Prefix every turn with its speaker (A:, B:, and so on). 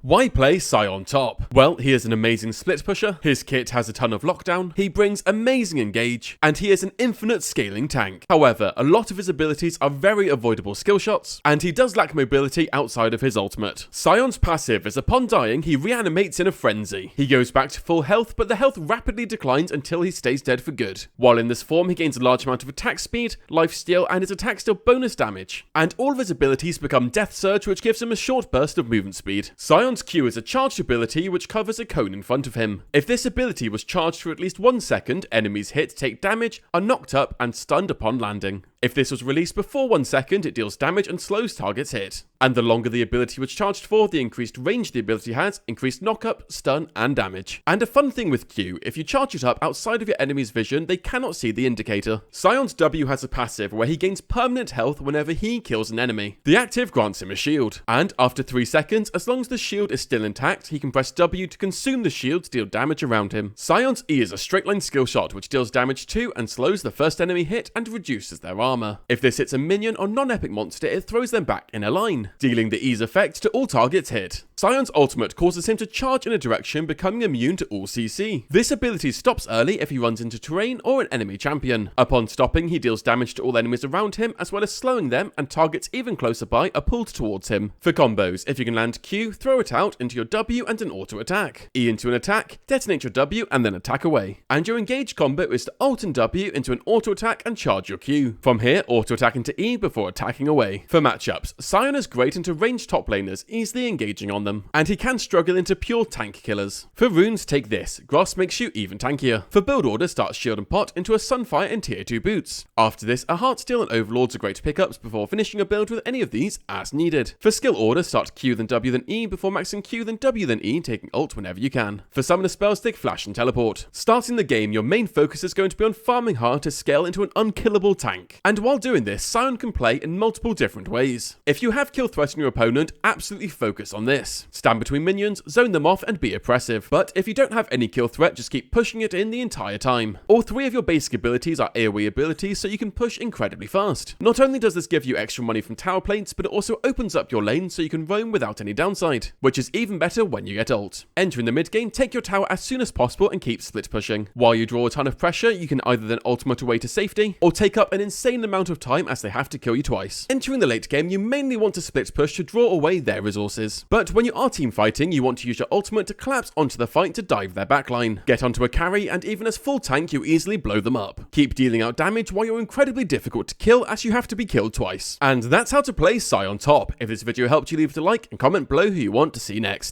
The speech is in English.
A: Why play Sion Top? Well, he is an amazing split pusher, his kit has a ton of lockdown, he brings amazing engage, and he is an infinite scaling tank. However, a lot of his abilities are very avoidable skill shots, and he does lack mobility outside of his ultimate. Sion's passive is upon dying, he reanimates in a frenzy. He goes back to full health, but the health rapidly declines until he stays dead for good. While in this form, he gains a large amount of attack speed, lifesteal, and his attacks deal bonus damage. And all of his abilities become Death Surge, which gives him a short burst of movement speed. Sion's Q is a charged ability which covers a cone in front of him. If this ability was charged for at least 1 second, enemies hit, take damage, are knocked up, and stunned upon landing. If this was released before 1 second, it deals damage and slows targets hit. And the longer the ability was charged for, the increased range the ability has, increased knockup, stun, and damage. And a fun thing with Q, if you charge it up outside of your enemy's vision, they cannot see the indicator. Sion's W has a passive where he gains permanent health whenever he kills an enemy. The active grants him a shield, and after 3 seconds, as long as the shield is still intact, he can press W to consume the shield to deal damage around him. Sion's E is a straight line skill shot which deals damage to and slows the first enemy hit and reduces their armor. If this hits a minion or non-epic monster, it throws them back in a line, dealing the E's effect to all targets hit. Sion's ultimate causes him to charge in a direction, becoming immune to all CC. This ability stops early if he runs into terrain or an enemy champion. Upon stopping, he deals damage to all enemies around him, as well as slowing them, and targets even closer by are pulled towards him. For combos, if you can land Q, throw it out into your W and an auto attack. E into an attack, detonate your W and then attack away. And your engage combo is to ult and W into an auto attack and charge your Q. From here, auto attack into E before attacking away. For matchups, Sion is great into ranged top laners, easily engaging on them. And he can struggle into pure tank killers. For runes, take this. Gross makes you even tankier. For build order, start Shield and Pot into a Sunfire and tier 2 boots. After this, a Heartsteel and Overlords are great pickups before finishing a build with any of these as needed. For skill order, start Q then W then E before maxing Q then W then E, taking ult whenever you can. For summoner spells, take Flash and Teleport. Starting the game, your main focus is going to be on farming hard to scale into an unkillable tank. And while doing this, Sion can play in multiple different ways. If you have kill threat on your opponent, absolutely focus on this. Stand between minions, zone them off, and be oppressive. But if you don't have any kill threat, just keep pushing it in the entire time. All 3 of your basic abilities are AoE abilities, so you can push incredibly fast. Not only does this give you extra money from tower plates, but it also opens up your lane so you can roam without any downside, which is even better when you get ult. Entering the mid game, take your tower as soon as possible and keep split pushing. While you draw a ton of pressure, you can either then ultimate away to safety, or take up an insane amount of time as they have to kill you twice. Entering the late game, you mainly want to split push to draw away their resources. But when you are team fighting, you want to use your ultimate to collapse onto the fight to dive their backline. Get onto a carry, and even as full tank, you easily blow them up. Keep dealing out damage while you're incredibly difficult to kill, as you have to be killed twice. And that's how to play Sion Top. If this video helped you, leave it a like and comment below who you want to see next.